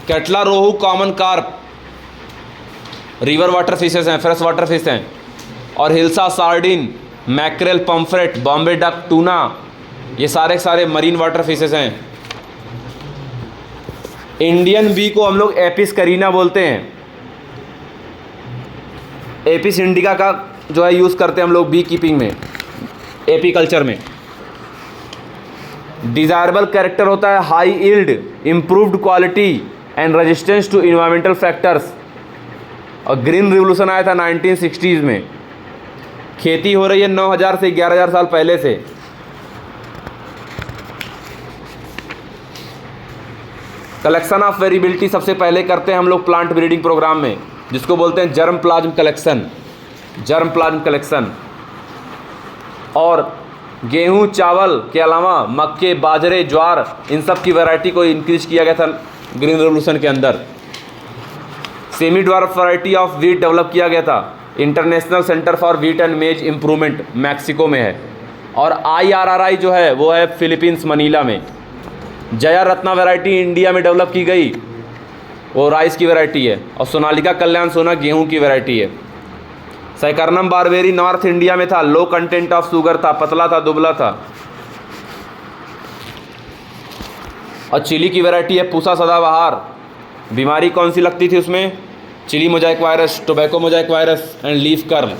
Catla, rohu, common carp river water fishes हैं, fresh water fish हैं। और hilsa, sardine, mackerel, pomfret, Bombay duck, tuna, ये सारे सारे मरीन वाटर फिशेस हैं। इंडियन बी को हम लोग एपिस करीना बोलते हैं। एपिस इंडिका का जो है यूज़ करते हैं हम लोग बी कीपिंग में, एपी कल्चर में। डिज़ायरेबल कैरेक्टर होता है high yield, improved quality and resistance to environmental factors. और ग्रीन रिवोल्यूशन आया था 1960s में। खेती हो रही है 9000 से 11000 साल पहले से। कलेक्शन ऑफ वेरिएबिलिटी सबसे पहले करते हैं हम लोग प्लांट ब्रीडिंग प्रोग्राम में, जिसको बोलते हैं germ plasm collection, germ plasm collection. और गेहूं, चावल के अलावा मक्के, बाजरे, ज्वार, इन सब की वैरायटी को इंक्रीज किया गया था ग्रीन रेवोल्यूशन के अंदर। Semi dwarf variety of wheat develop किया गया था। International centre for wheat and मेज इम्प्रूवमेंट मैक्सिको में है। और IRRI जो है वो है फिलीपींस, मनीला में। जया रत्ना वैरायटी इंडिया में डेवलप की गई, वो राइस की वैरायटी है। और सोनालिका कल्याण सोना गेहूं की वैरायटी है। सैकर्नम बारबेरी नॉर्थ इंडिया में था, लो कंटेंट ऑफ शुगर था, पतला था, दुबला था। और चिली की वैरायटी है पूसा सदाबहार। बीमारी कौन सी लगती थी उसमें? Chilli mosaic virus, tobacco mosaic virus and leaf curl.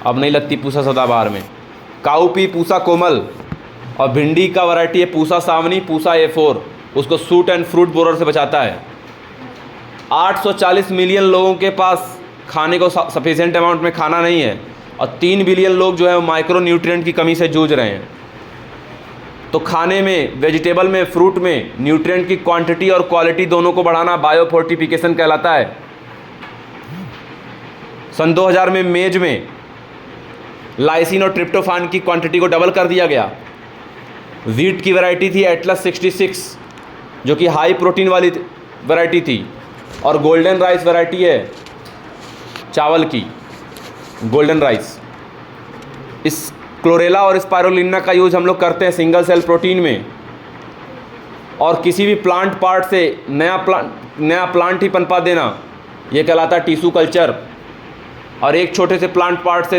अब नहीं लगती पूसा सदाबहार में। काउपी, पूसा कोमल। और भिंडी का वैरायटी है पूसा सावनी, पूसा A4, उसको सूट एंड फ्रूट बोरर से बचाता है। 840 मिलियन लोगों के पास खाने को सफिशिएंट अमाउंट में खाना नहीं है, और 3 बिलियन लोग जो है माइक्रो न्यूट्रिएंट की कमी से जूझ रहे हैं। तो खाने में, वेजिटेबल में, फ्रूट में न्यूट्रिएंट की क्वांटिटी और क्वालिटी दोनों को बढ़ाना बायोफोर्टिफिकेशन कहलाता है। सन 2000 में मेज में लाइसिन और ट्रिप्टोफान की क्वांटिटी को डबल कर दिया गया। वीट की वैरायटी थी एटलस 66, जो कि हाई प्रोटीन वाली वैरायटी थी। और गोल्डन राइस वैरायटी है चावल की, गोल्डन राइस। इस क्लोरेला और स्पाइरुलिना का यूज़ हम लोग करते हैं सिंगल सेल प्रोटीन में। और किसी भी प्लांट पार्ट से नया प्लांट ही पनपा देना, ये कहलाता है टिश्यू कल्चर। और एक छोटे से प्लांट पार्ट से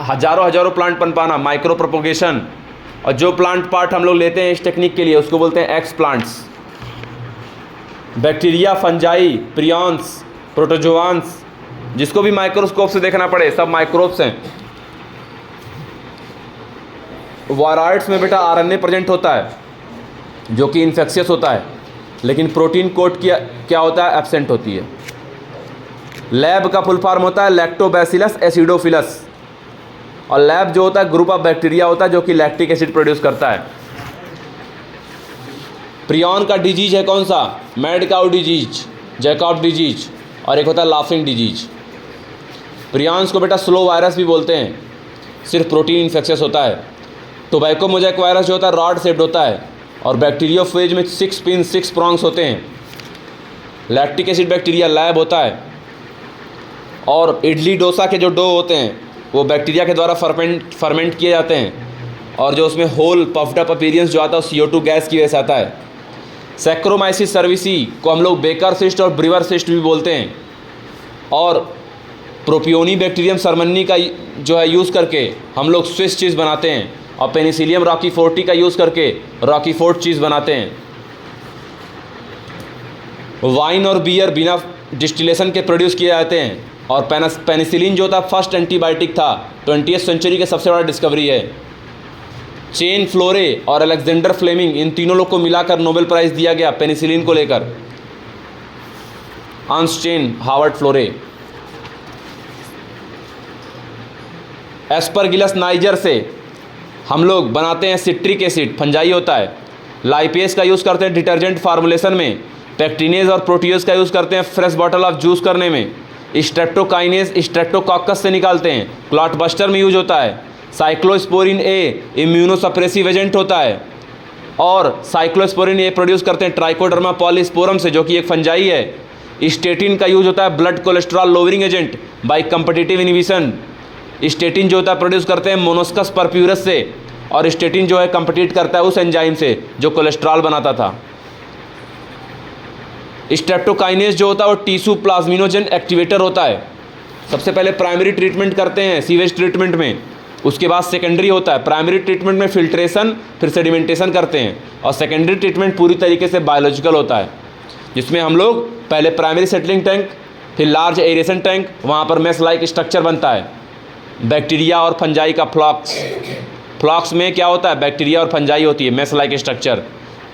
हजारों प्लांट पनपाना, माइक्रो प्रोपोगेशन। और जो प्लांट पार्ट हम लोग लेते हैं इस टेक्निक के लिए, उसको बोलते हैं explants. Bacteria, fungi, prions, protozoans, जिसको भी माइक्रोस्कोप से देखना पड़े, सब माइक्रोब्स हैं। वायरॉइड्स में बेटा RNA प्रेजेंट होता है, जो कि इन्फेक्शियस होता है, लेकिन प्रोटीन कोट क्या होता है, एब्सेंट होती है। लैब का फुल फॉर्म होता है लैक्टोबैसिलस एसिडोफिलस। और लैब जो होता है ग्रुप ऑफ बैक्टीरिया होता है जो कि लैक्टिक एसिड प्रोड्यूस करता है। प्रियॉन का डिजीज है कौन सा? Mad cow disease, Jakob disease, और एक होता है लाफिंग डिजीज। प्रियॉन्स को बेटा स्लो वायरस भी बोलते हैं, सिर्फ प्रोटीन इन्फेक्शियस होता है। टोबैको मोजाइक वायरस जो होता है रॉड शेप्ड होता है, और बैक्टीरियोफेज में 6 पिन 6 प्रॉन्ग्स होते हैं। लैक्टिक एसिड बैक्टीरिया लैब होता है। और इडली डोसा के जो डो होते हैं वो बैक्टीरिया के द्वारा फर्मेंट किए जाते हैं, और जो उसमें होल पफ्ड अप अपीयरेंस जो आता है CO2 गैस की वजह से आता है। सैक्रोमाइसिस सर्विसी को हम लोग बेकर सिस्ट और ब्रीवर सिस्ट भी बोलते हैं। और प्रोपियोनी बैक्टीरियम सरमन्नी का जो है यूज़ करके हम लोग स्विस चीज़ बनाते हैं, और पेनिसिलियम रॉकीफोर्टी का यूज़ करके रॉकीफोर्ट चीज़ बनाते हैं। वाइन और बियर बिना डिस्टिलेशन के प्रोड्यूस किए जाते हैं। और पेनिसिलिन जो था फर्स्ट एंटीबायोटिक था, 20वीं सेंचुरी के सबसे बड़ा डिस्कवरी है। चेन फ्लोरे और अलेक्जेंडर फ्लेमिंग, इन तीनों लोग को मिलाकर नोबेल प्राइज़ दिया गया पेनिसिलिन को लेकर। हंस चेन, हावर्ड फ्लोरे। एस्परगिलस नाइजर से हम लोग बनाते हैं सिट्रिक एसिड, फंजाई होता है। लाइपेस का यूज़ करते हैं डिटर्जेंट फार्मुलेशन में। पेक्टिनेज और प्रोटीज का यूज़ करते हैं फ्रेश बॉटल ऑफ जूस करने में। स्ट्रेप्टोकाइनेज स्ट्रेप्टोकॉकस से निकालते हैं, क्लॉट बस्टर में यूज होता है। साइक्लोस्पोरिन ए इम्यूनोसप्रेसिव एजेंट होता है। और साइक्लोस्पोरिन ए प्रोड्यूस करते हैं ट्राइकोडर्मा पॉलीस्पोरम से, जो कि एक फंजाई है। स्टेटिन का यूज होता है blood cholesterol lowering agent by competitive inhibition. Statin जो होता है प्रोड्यूस करते हैं मोनोस्कस परप्यूरस से, और स्टेटिन जो है कंपिटिट करता है उस एंजाइम से जो कोलेस्ट्रॉल बनाता था। स्ट्रेप्टोकाइनेज जो होता है वो टिश्यू प्लाज्मिनोजन एक्टिवेटर होता है। सबसे पहले प्राइमरी ट्रीटमेंट करते हैं सीवेज ट्रीटमेंट में, उसके बाद सेकेंडरी होता है। प्राइमरी ट्रीटमेंट में फिल्ट्रेशन फिर सेडिमेंटेशन करते हैं, और सेकेंडरी ट्रीटमेंट पूरी तरीके से बायोलॉजिकल होता है, जिसमें हम लोग पहले प्राइमरी सेटलिंग टैंक, फिर लार्ज एरेशन टैंक, वहाँ पर मेस लाइक स्ट्रक्चर बनता है, बैक्टीरिया और फंजाई का फ्लॉक्स में क्या होता है, बैक्टीरिया और फंजाई होती है, मेस लाइक स्ट्रक्चर,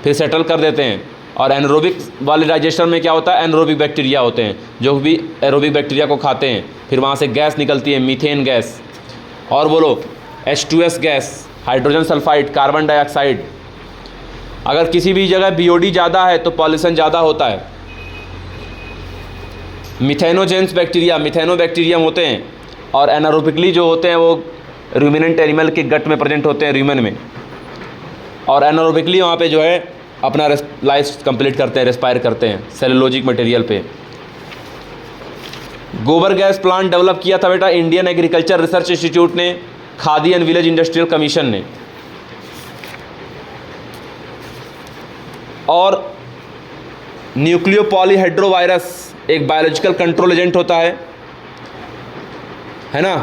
फिर सेटल कर देते हैं। और एनरोबिक वाले डाइजेशन में क्या होता है, एनरोबिक बैक्टीरिया होते हैं जो भी एरोबिक बैक्टीरिया को खाते हैं, फिर वहाँ से गैस निकलती है, मीथेन गैस, और बोलो H2S gas, hydrogen sulphide, carbon dioxide. अगर किसी भी जगह BOD ज़्यादा है तो पॉल्यूशन ज़्यादा होता है। मिथेनोजेंस बैक्टीरिया, मिथेनोबैक्टीरियम होते हैं, और एनारोबिकली जो होते हैं वो रूमिनेंट एनिमल के गट में प्रेजेंट होते हैं, र्यूमन में, और एनारोबिकली वहाँ पे जो है अपना लाइफ कंप्लीट करते हैं, रेस्पायर करते हैं सेलुलोजिक मटेरियल पे। गोबर गैस प्लांट डेवलप किया था बेटा इंडियन एग्रीकल्चर रिसर्च इंस्टीट्यूट ने, khadi and village industrial commission ने। और न्यूक्लियो पॉलीहेड्रोवायरस एक बायोलॉजिकल कंट्रोल एजेंट होता है ना,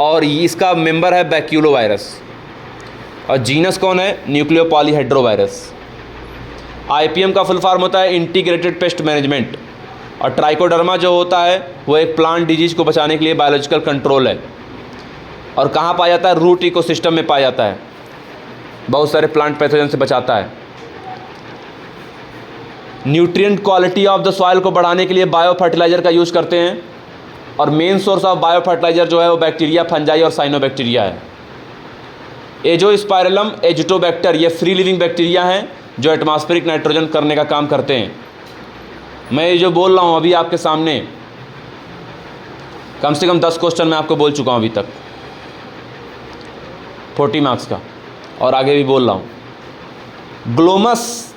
और इसका मेंबर है बैक्यूलो वायरस, और जीनस कौन है, न्यूक्लियो पॉलीहेड्रोवायरस। IPM का फुल फॉर्म होता है इंटीग्रेटेड पेस्ट मैनेजमेंट, और ट्राइकोडर्मा जो होता है वो एक प्लांट डिजीज को बचाने के लिए बायोलॉजिकल कंट्रोल है, और कहाँ पाया जाता है, रूट इकोसिस्टम में पाया जाता है, बहुत सारे प्लांट पैथोजन से बचाता है। Nutrient quality of the soil को बढ़ाने के लिए बायो फर्टिलाइज़र का यूज़ करते हैं, और main source of bio fertiliser जो है वो बैक्टीरिया, फंजाई और साइनोबैक्टीरिया है। एजोस्पाइरलम एजिटोबैक्टर ये फ्री लिविंग बैक्टीरिया हैं जो एटमॉस्फेरिक नाइट्रोजन करने का काम करते हैं। मैं ये जो बोल रहा हूँ अभी आपके सामने, कम से कम 10 क्वेश्चन मैं आपको बोल चुका हूँ अभी तक, 40 मार्क्स का, और आगे भी बोल रहा हूँ। ग्लोमस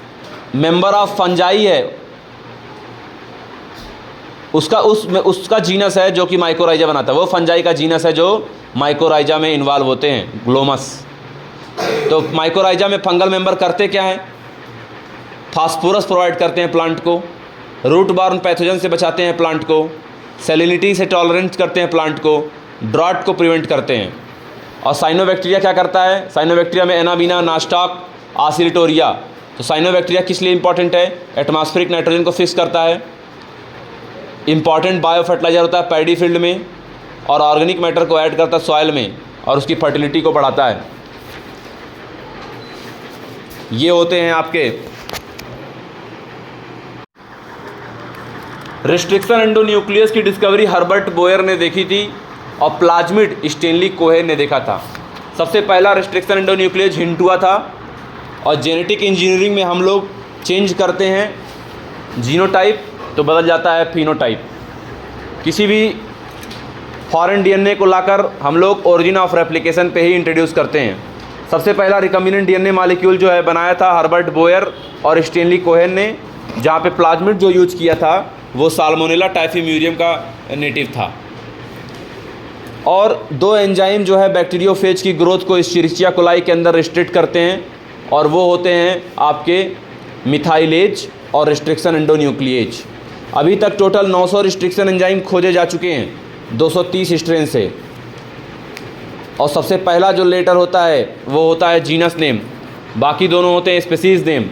मेंबर ऑफ फंजाई है, उसका जीनस है जो कि माइकोराइजा बनाता है, वो फंजाई का जीनस है जो माइकोराइजा में इन्वॉल्व होते हैं, ग्लोमस। तो माइकोराइजा में फंगल मेंबर करते क्या है, फास्फोरस प्रोवाइड करते हैं प्लांट को, रूट बॉर्न पैथोजन से बचाते हैं प्लांट को, सैलिनिटी से टॉलरेंट करते हैं प्लांट को, ड्रॉट को प्रिवेंट करते हैं। और साइनोबैक्टीरिया क्या करता है, साइनोबैक्टीरिया में एनाबीना, नास्टॉक, आसिलिटोरिया। तो साइनोबैक्टीरिया किस लिए इंपॉर्टेंट है, एटमॉस्फेरिक नाइट्रोजन को फिक्स करता है, इंपॉर्टेंट बायो फर्टिलाइजर होता है पैडी फील्ड में, और ऑर्गेनिक मैटर को ऐड करता है सॉइल में, और उसकी फर्टिलिटी को बढ़ाता है। ये होते हैं आपके रिस्ट्रिक्शन एंडोन्यूक्लियस की डिस्कवरी हर्बर्ट बोयर ने देखी थी, और प्लाज्मिड स्टेनली कोहेन ने देखा था। सबसे पहला रिस्ट्रिक्शन एंडोन्यूक्लियस हिंट हुआ था। और जेनेटिक इंजीनियरिंग में हम लोग चेंज करते हैं जीनोटाइप तो बदल जाता है फिनोटाइप। किसी भी फॉरेन डीएनए को लाकर हम लोग ओरिजिन ऑफ रेप्लिकेशन पे ही इंट्रोड्यूस करते हैं। सबसे पहला रिकम्बिनेंट डीएनए मॉलिक्यूल जो है बनाया था हर्बर्ट बोयर और स्टेनली कोहेन ने, जहाँ पे प्लाज्मिड जो यूज किया था वो साल्मोनेला टाइफीम्यूरियम का नेटिव था। और 2 एंजाइम जो है बैक्टीरियोफेज की ग्रोथ को इस्चेरिचिया कोलाई के अंदर रिस्ट्रिक्ट करते हैं, और वो होते हैं आपके मिथाइलेज और रिस्ट्रिक्शन एंडोन्यूक्लिएज। अभी तक टोटल 900 रिस्ट्रिक्शन एंजाइम खोजे जा चुके हैं 230 स्ट्रेन से। और सबसे पहला जो लेटर होता है वो होता है जीनस नेम, बाकी दोनों होते हैं स्पीसीज नेम।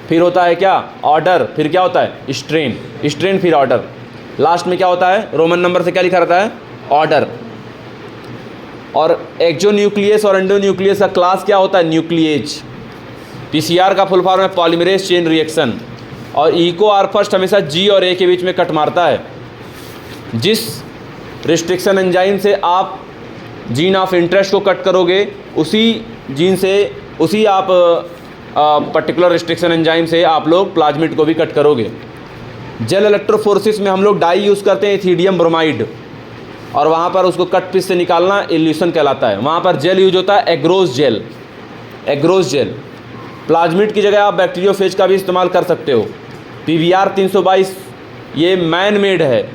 फिर होता है क्या, ऑर्डर, फिर क्या होता है स्ट्रेन, स्ट्रेन फिर ऑर्डर, लास्ट में क्या होता है रोमन नंबर से क्या लिखा रहता है, ऑर्डर। और एक्सोन्यूक्लियस और एंडोन्यूक्लियस का क्लास क्या होता है, न्यूक्लिएज। पीसीआर का फुल फॉर्म है पॉलीमरेज चेन रिएक्शन। और इको आर फर्स्ट हमेशा जी और ए के बीच में कट मारता है। जिस रिस्ट्रिक्शन एंजाइम से आप जीन ऑफ इंटरेस्ट को कट करोगे उसी जीन से उसी आप पर्टिकुलर रिस्ट्रिक्शन एंजाइम से आप लोग प्लाज्मिड को भी कट करोगे। जेल इलेक्ट्रोफोरेसिस में हम लोग डाई यूज़ करते हैं इथीडियम ब्रोमाइड, और वहाँ पर उसको कट पीस से निकालना इल्यूशन कहलाता है। वहाँ पर जेल यूज होता है agarose gel, agarose gel. Plasmid की जगह आप बैक्टीरियोफेज का भी इस्तेमाल कर सकते हो। PVR 322 ये मैन मेड है,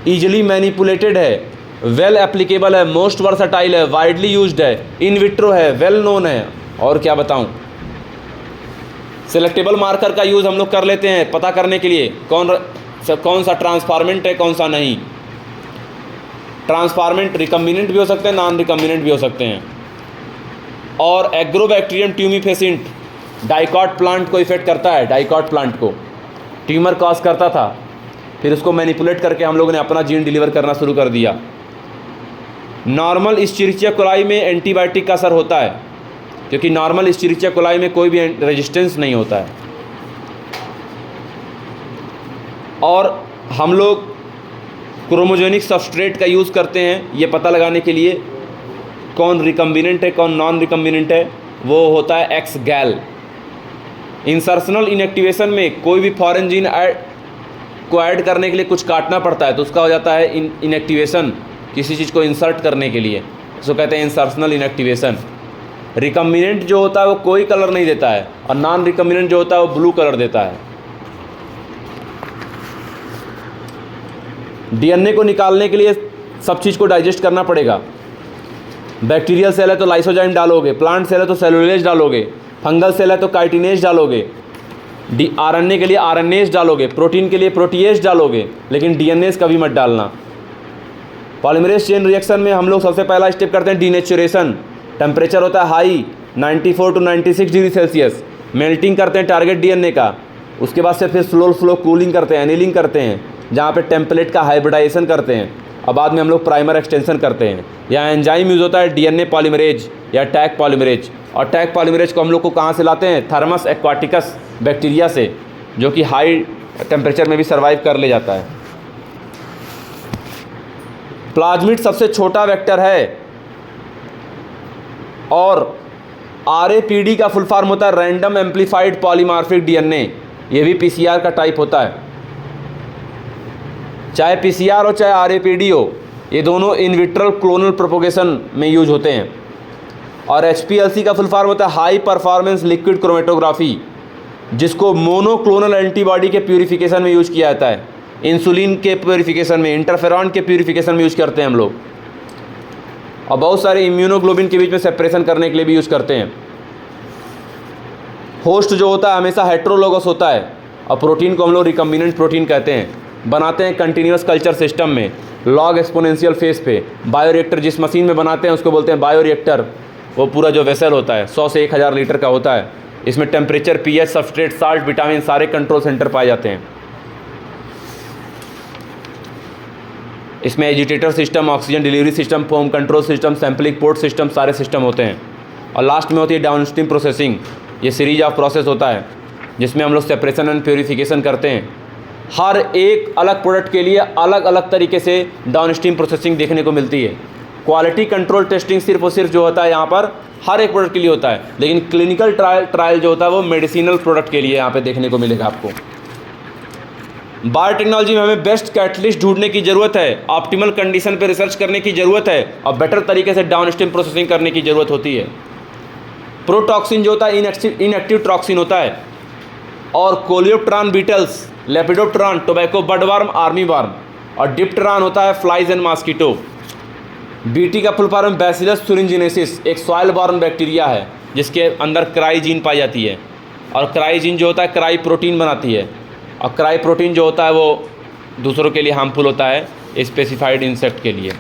ईजिली मैनिपुलेटेड है, वेल एप्लीकेबल है, मोस्ट वर्सटाइल है, वाइडली यूज्ड है, इन विट्रो है, वेल नोन है, और क्या बताऊं। सेलेक्टेबल मार्कर का यूज़ हम लोग कर लेते हैं पता करने के लिए कौन सा ट्रांसफॉर्मेंट है कौन सा नहीं। ट्रांसफॉर्मेंट रिकम्बिनेंट भी हो सकते हैं, नॉन रिकम्बिनेंट भी हो सकते हैं। और एग्रोबैक्टीरियम ट्यूमिफेसिंट डाइकॉट प्लांट को इफेक्ट करता है, डाइकॉट प्लांट को ट्यूमर कॉज करता था, फिर उसको मैनिपुलेट करके हम लोगों ने अपना जीन डिलीवर करना शुरू कर दिया। नॉर्मल इस्चेरिचिया कोलाई में एंटीबायोटिक का असर होता है, क्योंकि नॉर्मल इस्चेरिचिया कोलाई में कोई भी रेजिस्टेंस नहीं होता है। और हम लोग क्रोमोजेनिक सबस्ट्रेट का यूज़ करते हैं ये पता लगाने के लिए कौन रिकम्बिनेंट है कौन नॉन रिकम्बिनेंट है, वो होता है एक्स गैल। इंसर्शनल इनएक्टिवेशन में कोई भी फॉरेन जीन को ऐड करने के लिए कुछ काटना पड़ता है, तो उसका हो जाता है इनएक्टिवेशन, किसी चीज़ को इंसर्ट करने के लिए, इसको कहते हैं इंसर्शनल इनएक्टिवेशन। रिकम्बिनेंट जो होता है वो कोई कलर नहीं देता है, और नॉन रिकम्बिनेंट जो होता है वो ब्लू कलर देता है। डीएनए को निकालने के लिए सब चीज़ को डाइजेस्ट करना पड़ेगा। बैक्टीरियल सेल है तो लाइसोजाइम डालोगे, प्लांट सेल है तो सेलुलोज डालोगे, फंगल सेल है तो काइटिनेज डालोगे, आरएनए के लिए आरएनएज डालोगे, प्रोटीन के लिए प्रोटीएज डालोगे, लेकिन डीएनएज कभी मत डालना। पॉलीमरेज चेन रिएक्शन में हम लोग सबसे पहला स्टेप करते हैं डीनेचुरेशन। टेम्परेचर होता है high 94 to 96 degree Celsius, melting करते हैं टारगेट डीएनए का। उसके बाद से फिर स्लो कूलिंग करते हैं, एनीलिंग करते हैं, जहाँ पे टेम्पलेट का हाइब्रिडाइजेशन करते हैं, और बाद में हम लोग प्राइमर एक्सटेंशन करते हैं। यहाँ एंजाइम यूज़ होता है डीएनए पॉलीमरेज या टैग पॉलीमरेज, और टैग पॉलीमरेज को हम लोग को कहाँ से लाते हैं, थर्मस एक्वाटिकस बैक्टीरिया से, जो कि हाई टेम्परेचर में भी सर्वाइव कर ले जाता है। प्लाज्मिड सबसे छोटा वेक्टर है, और आरएपीडी का फुल फॉर्म होता है रैंडम एम्प्लीफाइड पॉलीमॉर्फिक डीएनए। ये भी पीसीआर का टाइप होता है। चाहे पीसीआर हो चाहे आरएपीडी हो, ये दोनों इन विट्रो क्लोनल प्रोपोगेशन में यूज होते हैं। और एचपीएलसी का फुल फॉर्म होता है हाई परफॉर्मेंस लिक्विड क्रोमेटोग्राफी, जिसको मोनोक्लोनल एंटीबॉडी के प्यूरिफिकेशन में यूज किया जाता है, इंसुलिन के प्यूरिफिकेशन में, इंटरफेरॉन के प्यूरिफिकेशन में यूज करते हैं हम लोग, और बहुत सारे इम्यूनोग्लोबिन के बीच में सेपरेशन करने के लिए भी यूज़ करते हैं। होस्ट जो होता है हमेशा हेट्रोलोगस होता है, और प्रोटीन को हम लोग रिकम्बिनेंट प्रोटीन कहते हैं। बनाते हैं कंटिन्यूस कल्चर सिस्टम में, लॉग एक्सपोनेंशियल फेस पे। बायोरिएक्टर जिस मशीन में बनाते हैं उसको बोलते हैं बायोरिएक्टर। वो पूरा जो वेसल होता है 100 से 1000 लीटर का होता है। इसमें temperature, pH, substrate, salt, vitamin सारे कंट्रोल सेंटर पाए जाते हैं। इसमें agitator system, oxygen delivery system, foam control system, sampling port system, सारे सिस्टम होते हैं। और लास्ट में होती है डाउनस्ट्रीम प्रोसेसिंग। ये सीरीज ऑफ प्रोसेस होता है जिसमें हम लोग सेपरेशन एंड प्योरीफिकेशन करते हैं। हर एक अलग प्रोडक्ट के लिए अलग अलग तरीके से डाउनस्ट्रीम प्रोसेसिंग देखने को मिलती है। क्वालिटी कंट्रोल टेस्टिंग सिर्फ और सिर्फ जो होता है यहाँ पर हर एक प्रोडक्ट के लिए होता है, लेकिन क्लिनिकल ट्रायल जो होता है वो मेडिसिनल प्रोडक्ट के लिए यहाँ पे देखने को मिलेगा आपको। बायोटेक्नोलॉजी में हमें बेस्ट कैटलिस्ट ढूंढने की ज़रूरत है, ऑप्टिमल कंडीशन पे रिसर्च करने की ज़रूरत है, और बेटर तरीके से डाउनस्ट्रीम प्रोसेसिंग करने की ज़रूरत होती है। प्रोटॉक्सिन जो होता है इनएक्टिव टॉक्सिन होता है, और coleopteran beetles, lepidopteran, tobacco budworm, army worm, और डिप्टेरान होता है फ्लाइज एंड मॉस्किटो। बीटी का फुल फॉर्म बैसिलस thuringiensis एक सॉइल बॉर्न बैक्टीरिया है जिसके अंदर क्राइजीन पाई जाती है, और क्राइजीन जो होता है क्राई प्रोटीन बनाती है, और क्राई प्रोटीन जो होता है वो दूसरों के लिए हार्मफुल होता है, स्पेसिफाइड इंसेक्ट के लिए।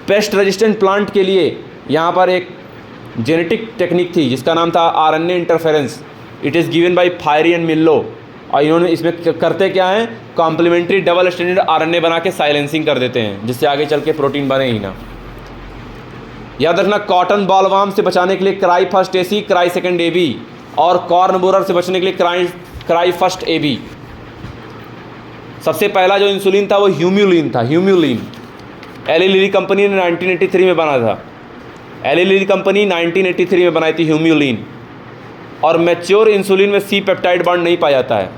पेस्ट रेजिस्टेंट प्लांट के लिए यहाँ पर एक जेनेटिक टेक्निक थी जिसका नाम था RNA interference. It is given by Fire and Mello, और इन्होंने इसमें करते क्या है, कॉम्प्लीमेंट्री डबल स्टैंडर्ड आरएनए बना के साइलेंसिंग कर देते हैं, जिससे आगे चल के प्रोटीन बने ही ना। याद रखना, कॉटन बॉलवर्म से बचाने के लिए cry first AC, cry second AB, और कॉर्न बोरर से बचने के लिए क्राई फर्स्ट एबी। सबसे पहला जो इंसुलिन था वो ह्यूम्यूलिन था, ह्यूम्यूलिन। एली लिली कंपनी ने 1983 में बना था। एली लिली कंपनी 1983 में बनाई थी ह्यूम्यूलिन। और मैच्योर इंसुलिन में सी पेप्टाइड बॉन्ड नहीं पाया जाता है।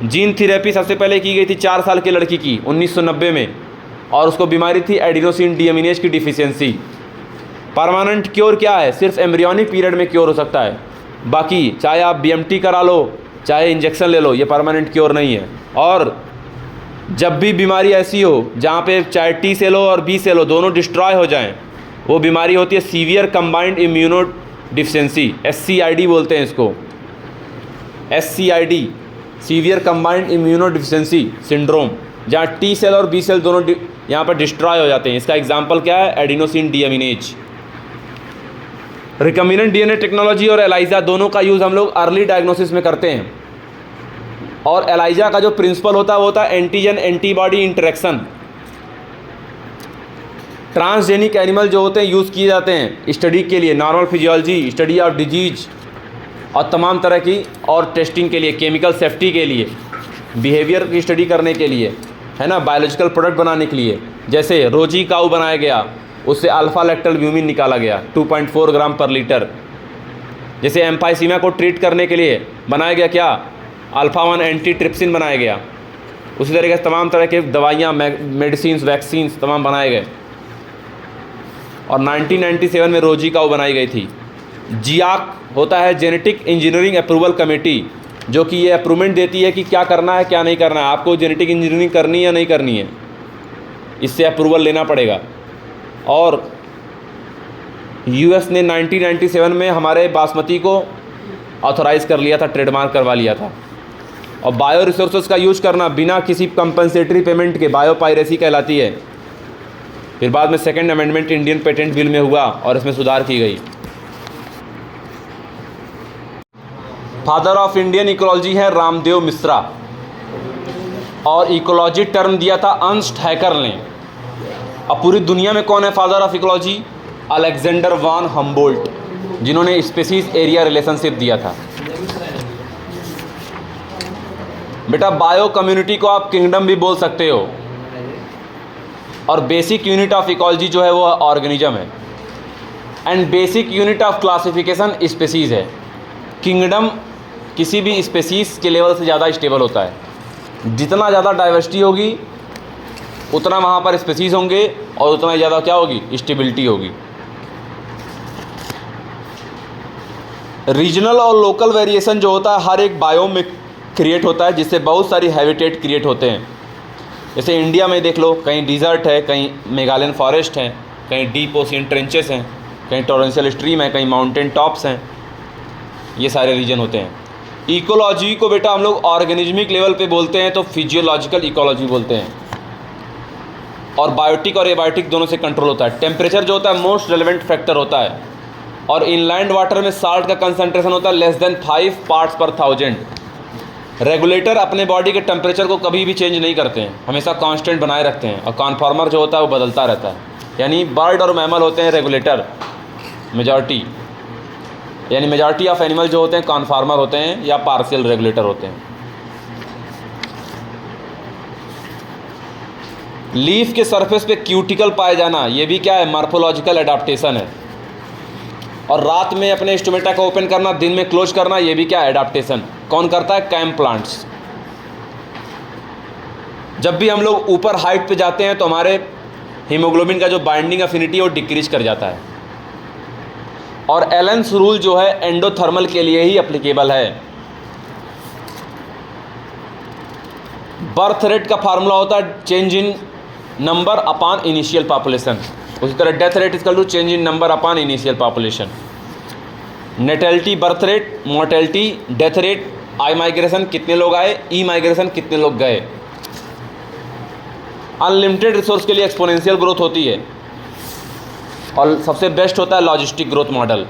जीन थेरेपी सबसे पहले की गई थी 4 साल की लड़की की 1990 में, और उसको बीमारी थी एडिनोसिन डीएमिनेज की डिफिशियंसी। परमानेंट क्योर क्या है, सिर्फ एम्ब्रियोनिक पीरियड में क्योर हो सकता है, बाकी चाहे आप बीएमटी करा लो चाहे इंजेक्शन ले लो, ये परमानेंट क्योर नहीं है। और जब भी बीमारी ऐसी हो जहाँ पे चाहे टी सेल हो और बी सेल हो दोनों डिस्ट्रॉय हो जाएं, वो बीमारी होती है severe combined immuno deficiency, SCID बोलते हैं इसको। SCID, severe combined immunodeficiency syndrome, जहाँ टी सेल और बी सेल दोनों यहाँ पर डिस्ट्रॉय हो जाते हैं। इसका एग्जाम्पल क्या है? Adenosine deaminase. Recombinant DNA technology और एलाइजा दोनों का यूज़ हम लोग अर्ली डायग्नोसिस में करते हैं। और एलाइजा का जो प्रिंसिपल होता है वो होता है antigen antibody interaction. Transgenic animal जो होते हैं यूज़ किए जाते हैं स्टडी के लिए, normal physiology, study of disease और तमाम तरह की और टेस्टिंग के लिए, केमिकल सेफ्टी के लिए, बिहेवियर की स्टडी करने के लिए, है ना, बायोलॉजिकल प्रोडक्ट बनाने के लिए। जैसे रोजी काऊ बनाया गया, उससे अल्फा लैक्टोल्ब्यूमिन निकाला गया 2.4 ग्राम पर लीटर। जैसे एम्फाइसीमा को ट्रीट करने के लिए बनाया गया क्या? अल्फा-1 एंटी ट्रिप्सिन बनाया गया। उसी तरीके से तमाम तरह के दवाइयाँ, मेडिसिन, वैक्सीन्स तमाम बनाए गए। और 1997 में रोजी काऊ बनाई गई थी। जियाक होता है जेनेटिक इंजीनियरिंग अप्रूवल कमेटी, जो कि ये अप्रूवमेंट देती है कि क्या करना है क्या नहीं करना है, आपको जेनेटिक इंजीनियरिंग करनी है या नहीं करनी है, इससे अप्रूवल लेना पड़ेगा। और US ने 1997 में हमारे बासमती को ऑथोराइज़ कर लिया था, ट्रेडमार्क करवा लिया था। और बायो रिसोर्सेज का यूज़ करना बिना किसी कंपनसेटरी पेमेंट के बायो पायरेसी कहलाती है। फिर बाद में second amendment Indian patent bill में हुआ और इसमें सुधार की गई। फादर ऑफ इंडियन इकोलॉजी है रामदेव मिश्रा, और इकोलॉजी टर्म दिया था अर्नस्ट हैकर ने। अब पूरी दुनिया में कौन है father of ecology? Alexander von Humboldt, जिन्होंने स्पीसीज एरिया रिलेशनशिप दिया था। बेटा बायो कम्युनिटी को आप किंगडम भी बोल सकते हो, और बेसिक यूनिट ऑफ इकोलॉजी जो है वो ऑर्गेनिज्म है, and basic unit of classification species है। किंगडम किसी भी स्पीसीज के लेवल से ज़्यादा स्टेबल होता है। जितना ज़्यादा डाइवर्सिटी होगी उतना वहाँ पर स्पीसीज होंगे, और उतना ज़्यादा क्या होगी? स्टेबिलिटी होगी। रीजनल और लोकल वेरिएशन जो होता है हर एक बायोम में क्रिएट होता है, जिससे बहुत सारी हैबिटेट क्रिएट होते हैं। जैसे इंडिया में देख लो, कहीं डिज़र्ट है, कहीं मेघालयन फॉरेस्ट हैं, कहीं डीप ओशियन ट्रेंचेस हैं, कहीं टॉरेंशियल स्ट्रीम है, कहीं माउंटेन टॉप्स हैं। ये सारे रीजन होते हैं। इकोलॉजी को बेटा हम लोग ऑर्गेनिज्मिक लेवल पे बोलते हैं तो फिजियोलॉजिकल इकोलॉजी बोलते हैं। और बायोटिक और एबायोटिक दोनों से कंट्रोल होता है। टेम्परेचर जो होता है मोस्ट रेलेवेंट फैक्टर होता है। और इनलैंड वाटर में साल्ट का कंसंट्रेशन होता है लेस देन 5 पार्ट्स पर 1000। रेगुलेटर अपने बॉडी के टेम्परेचर को कभी भी चेंज नहीं करते हैं, हमेशा कांस्टेंट बनाए रखते हैं। और कॉन्फॉर्मर जो होता है वो बदलता रहता है। यानी बर्ड और मैमल होते हैं रेगुलेटर मेजॉरिटी, यानी मेजॉरिटी ऑफ एनिमल जो होते हैं कॉन्फॉर्मर होते हैं या पार्शियल रेगुलेटर होते हैं। लीफ के सरफेस पे क्यूटिकल पाए जाना, ये भी क्या है? मॉर्फोलॉजिकल एडाप्टेशन है। और रात में अपने स्टोमेटा को ओपन करना, दिन में क्लोज करना, ये भी क्या है? एडाप्टेशन। कौन करता है? CAM plants. जब भी हम लोग ऊपर हाइट पे जाते हैं तो हमारे हीमोग्लोबिन का जो बाइंडिंग एफिनिटी है वो डिक्रीज कर जाता है। और एलेंस रूल जो है एंडोथर्मल के लिए ही एप्लीकेबल है। बर्थ रेट का फार्मूला होता है change in number upon initial population. उसी तरह death rate is equal to change in number upon initial population. Natality birth rate, mortality death rate, immigration कितने लोग आए, ई माइग्रेशन कितने लोग गए। अनलिमिटेड रिसोर्स के लिए एक्सपोनेंशियल ग्रोथ होती है। और सबसे बेस्ट होता है लॉजिस्टिक ग्रोथ मॉडल,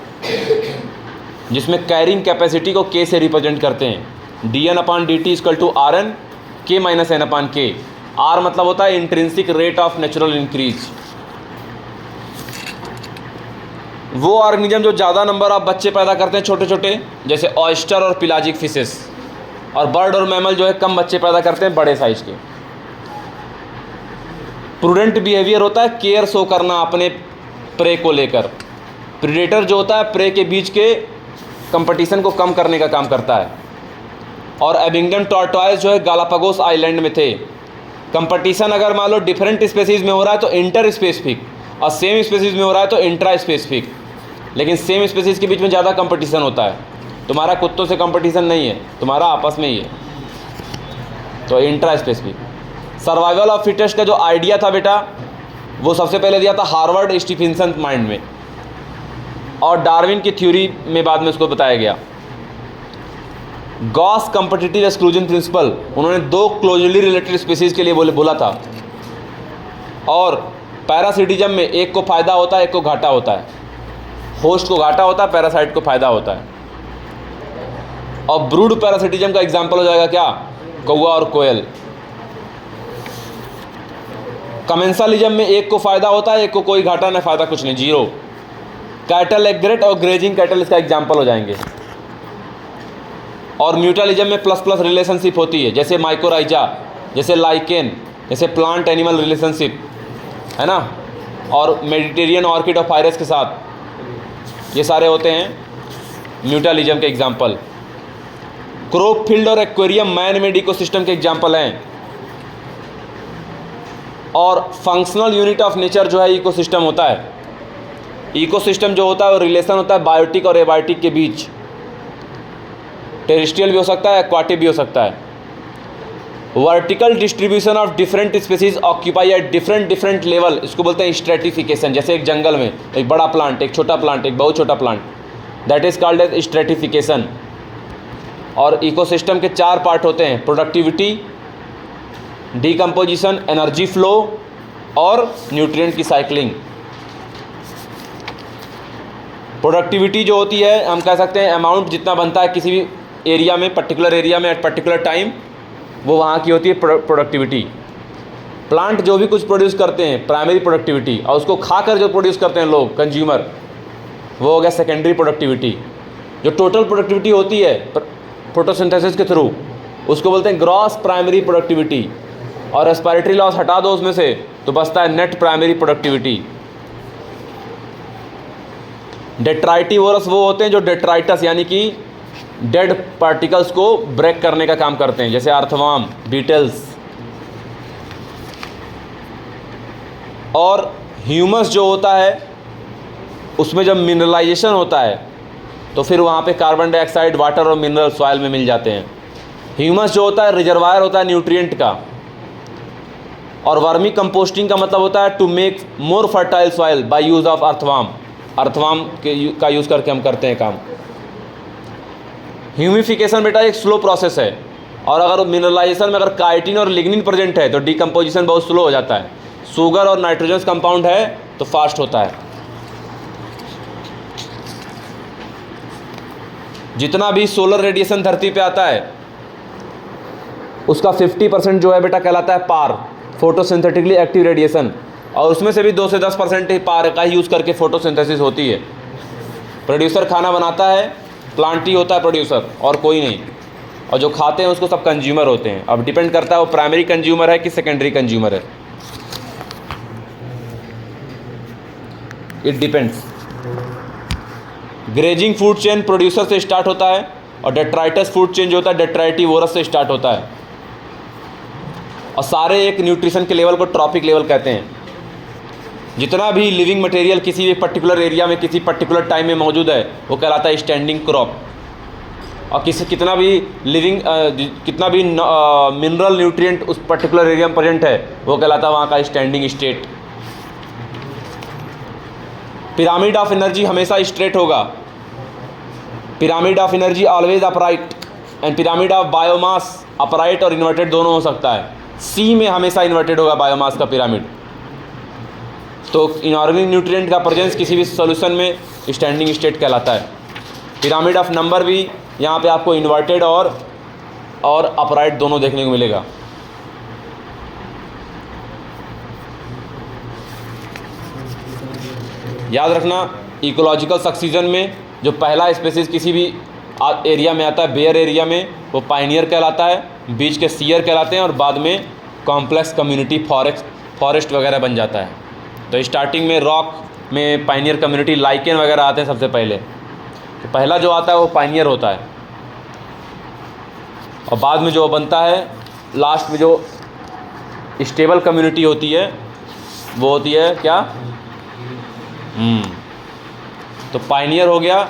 जिसमें कैरिंग कैपेसिटी को के से रिप्रेजेंट करते हैं। D N upon D T equal to R N K minus N upon K. R मतलब होता है intrinsic rate of natural increase. वो ऑर्गेनिज्म जो ज़्यादा नंबर ऑफ बच्चे पैदा करते हैं छोटे छोटे, जैसे ऑयस्टर और पिलाजिक फिशेस। और बर्ड और मैमल जो है कम बच्चे पैदा करते हैं बड़े साइज के। प्रूडेंट बिहेवियर होता है केयर शो करना अपने प्रे को लेकर। प्रीडेटर जो होता है प्रे के बीच के कंपटीशन को कम करने का काम करता है। और एबिंगडन टॉर्टॉइस जो है गालापागोस आइलैंड में थे। कंपटीशन अगर मान लो डिफरेंट स्पेसीज़ में हो रहा है तो इंटर स्पेसिफिक, और सेम स्पेसीज़ में हो रहा है तो इंट्रा स्पेसिफिक। लेकिन सेम स्पेसीज़ के बीच में ज़्यादा कंपटीशन होता है। तुम्हारा कुत्तों से कंपटीशन नहीं है, तुम्हारा आपस में ही है, तो intra specific. Survival of fittest का जो आइडिया था बेटा, वो सबसे पहले दिया था हार्वर्ड स्टीफेंसन माइंड में, और डार्विन की थ्योरी में बाद में उसको बताया गया। गॉस कम्पिटिटिव एक्सक्लूजन प्रिंसिपल, उन्होंने 2 क्लोजली रिलेटेड स्पीसीज के लिए बोला था। और पैरासिटिज्म में एक को फ़ायदा होता है, एक को घाटा होता है। होस्ट को घाटा होता है, पैरासाइट को फ़ायदा होता है। और ब्रूड पैरासिटिज्म का एग्जाम्पल हो जाएगा क्या, कौवा और कोयल। कमेंसालिज्म में एक को फ़ायदा होता है, एक को कोई घाटा ना फ़ायदा, कुछ नहीं, जीरो। कैटल एग्रेट और ग्रेजिंग कैटल इसका एग्जाम्पल हो जाएंगे। और म्यूटलिज्म में प्लस प्लस रिलेशनशिप होती है, जैसे माइकोराइजा, जैसे लाइकेन, जैसे प्लांट एनिमल रिलेशनशिप, है ना। और मेडिटेरियन ऑर्किड ऑफ पायरस के साथ, ये सारे होते हैं म्यूटलिज्म के एग्जाम्पल। क्रॉप फील्ड और एक्वेरियम मैन मेड इकोसिस्टम के एग्जाम्पल हैं। और फंक्शनल यूनिट ऑफ नेचर जो है इकोसिस्टम होता है। इकोसिस्टम जो होता है वो रिलेशन होता है बायोटिक और एबायोटिक के बीच। टेरेस्ट्रियल भी हो सकता है, एक्वाटिक भी हो सकता है। Vertical distribution of different species occupy at different level, इसको बोलते हैं स्ट्रेटिफिकेशन। जैसे एक जंगल में एक बड़ा प्लांट, एक छोटा प्लांट, एक बहुत छोटा plant, that is called as stratification. और इकोसिस्टम के 4 पार्ट होते हैं, प्रोडक्टिविटी, डीकम्पोजिशन, एनर्जी फ्लो और न्यूट्रिएंट की साइक्लिंग। प्रोडक्टिविटी जो होती है, हम कह सकते हैं अमाउंट जितना बनता है किसी भी एरिया में, पर्टिकुलर एरिया में एट पर्टिकुलर टाइम, वो वहाँ की होती है प्रोडक्टिविटी। प्लांट जो भी कुछ प्रोड्यूस करते हैं, प्राइमरी प्रोडक्टिविटी, और उसको खाकर जो प्रोड्यूस करते हैं लोग, कंज्यूमर, वो हो गया सेकेंडरी प्रोडक्टिविटी। जो टोटल प्रोडक्टिविटी होती है फोटोसिंथेसिस के थ्रू, उसको बोलते हैं ग्रॉस प्राइमरी प्रोडक्टिविटी। और रेस्पिरेटरी लॉस हटा दो उसमें से तो बचता है नेट प्राइमरी प्रोडक्टिविटी। डेट्राइटिवोरस वो होते हैं जो डेट्राइटस यानी कि डेड पार्टिकल्स को ब्रेक करने का काम करते हैं, जैसे अर्थवर्म, बीटल्स। और ह्यूमस जो होता है उसमें जब मिनरलाइजेशन होता है तो फिर वहाँ पे कार्बन डाइऑक्साइड, वाटर और मिनरल सॉइल में मिल जाते हैं। ह्यूमस जो होता है रिजर्वायर होता है न्यूट्रिएंट का। और वर्मी कंपोस्टिंग का मतलब होता है to make more fertile soil by use of earthworm. Earthworm का यूज़ करके हम करते हैं काम। ह्यूमिफिकेशन बेटा एक स्लो प्रोसेस है, और अगर मिनरलाइजेशन में अगर काइटिन और लिग्निन प्रेजेंट है तो डिकम्पोजिशन बहुत स्लो हो जाता है। शुगर और नाइट्रोजन कंपाउंड है तो फास्ट होता है। जितना भी सोलर रेडिएशन धरती पे आता है उसका 50% जो है बेटा कहलाता है पार, फोटोसिंथेटिकली एक्टिव रेडिएशन। और उसमें से भी 2 से 10% ही पार का ही यूज़ करके फोटोसिंथेसिस होती है। प्रोड्यूसर खाना बनाता है, प्लांट ही होता है प्रोड्यूसर, और कोई नहीं। और जो खाते हैं उसको सब कंज्यूमर होते हैं। अब डिपेंड करता है वो प्राइमरी कंज्यूमर है कि सेकेंडरी कंज्यूमर है, it depends. Grazing food chain producer से स्टार्ट होता है, और डेट्राइटस फूड चेन जो होता है डेट्राइटिवोरस से स्टार्ट होता है। और सारे एक न्यूट्रिशन के लेवल को ट्रॉपिक लेवल कहते हैं। जितना भी लिविंग मटेरियल किसी भी पर्टिकुलर एरिया में किसी पर्टिकुलर टाइम में मौजूद है वो कहलाता है स्टैंडिंग क्रॉप। और कितना भी लिविंग कितना भी मिनरल न्यूट्रिएंट उस पर्टिकुलर एरिया में प्रेजेंट है वो कहलाता है वहाँ का standing state. Pyramid of energy हमेशा स्ट्रेट होगा। Pyramid of energy always upright, and pyramid of biomass upright और इन्वर्टेड दोनों हो सकता है। सी में हमेशा इन्वर्टेड होगा बायोमास का पिरामिड। तो इनऑर्गेनिक न्यूट्रिएंट का प्रेजेंस किसी भी सॉल्यूशन में स्टैंडिंग स्टेट कहलाता है। पिरामिड ऑफ नंबर भी यहाँ पे आपको इन्वर्टेड और अपराइट दोनों देखने को मिलेगा। याद रखना इकोलॉजिकल सक्सीजन में जो पहला स्पेसीज किसी भी एरिया में आता है, बेयर एरिया में, वो पाइनियर कहलाता है, बीच के सीयर कहलाते हैं, और बाद में कॉम्प्लेक्स कम्युनिटी फॉरेस्ट वगैरह बन जाता है। तो स्टार्टिंग में रॉक में पाइनियर कम्युनिटी, लाइकेन वगैरह आते हैं सबसे पहले। तो पहला जो आता है वो पाइनियर होता है, और बाद में जो बनता है लास्ट में जो स्टेबल कम्युनिटी होती है वो होती है क्या, तो पाइनियर हो गया,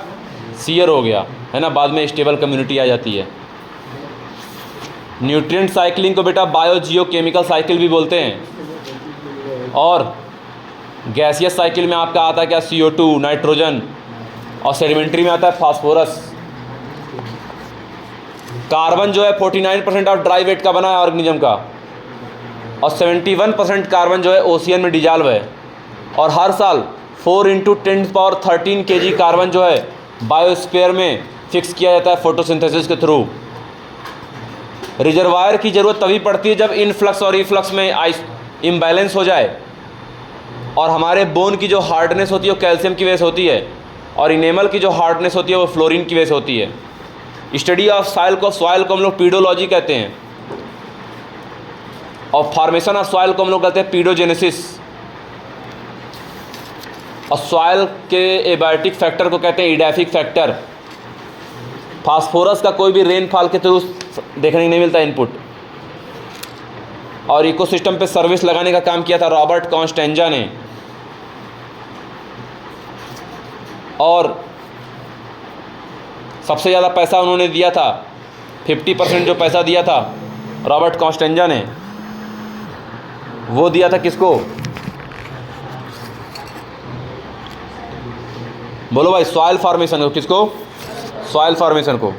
सीयर हो गया, है ना, बाद में स्टेबल कम्युनिटी आ जाती है। न्यूट्रिएंट साइकिलिंग को बेटा बायो जियो केमिकल साइकिल भी बोलते हैं। और गैसियस साइकिल में आपका आता है क्या, CO2, नाइट्रोजन, और सेडिमेंट्री में आता है फास्फोरस। कार्बन जो है 49% ऑफ ड्राई वेट का बना है ऑर्गेनिज्म का, और 71% कार्बन जो है ओशियन में डिजॉल्व है। और हर साल 4 × 10⁻13 kg कार्बन जो है बायोस्फीयर में फिक्स किया जाता है फोटोसिंथेसिस के थ्रू। रिजर्वायर की ज़रूरत तभी पड़ती है जब इनफ्लक्स और रिफ्लक्स में इम्बैलेंस हो जाए, और हमारे बोन की जो हार्डनेस होती है वो कैल्शियम की वजह से होती है, और इनेमल की जो हार्डनेस होती है वो फ्लोरीन की वजह से होती है। स्टडी ऑफ सॉइल को हम लोग पीडोलॉजी कहते हैं, और फॉर्मेशन ऑफ सॉइल को हम लोग कहते हैं पीडोजेनेसिस, और सॉइल के एबायोटिक फैक्टर को कहते हैं इडैफिक फैक्टर। फास्फोरस का कोई भी रेनफॉल के थ्रू देखने को नहीं मिलता इनपुट। और इकोसिस्टम पे सर्विस लगाने का काम किया था रॉबर्ट कॉन्स्टेंजा ने, और सबसे ज़्यादा पैसा उन्होंने दिया था, 50% जो पैसा दिया था रॉबर्ट कॉन्स्टेंजा ने, वो दिया था किसको? बोलो भाई, सॉइल फॉर्मेशन को। किसको? सॉइल फॉर्मेशन को।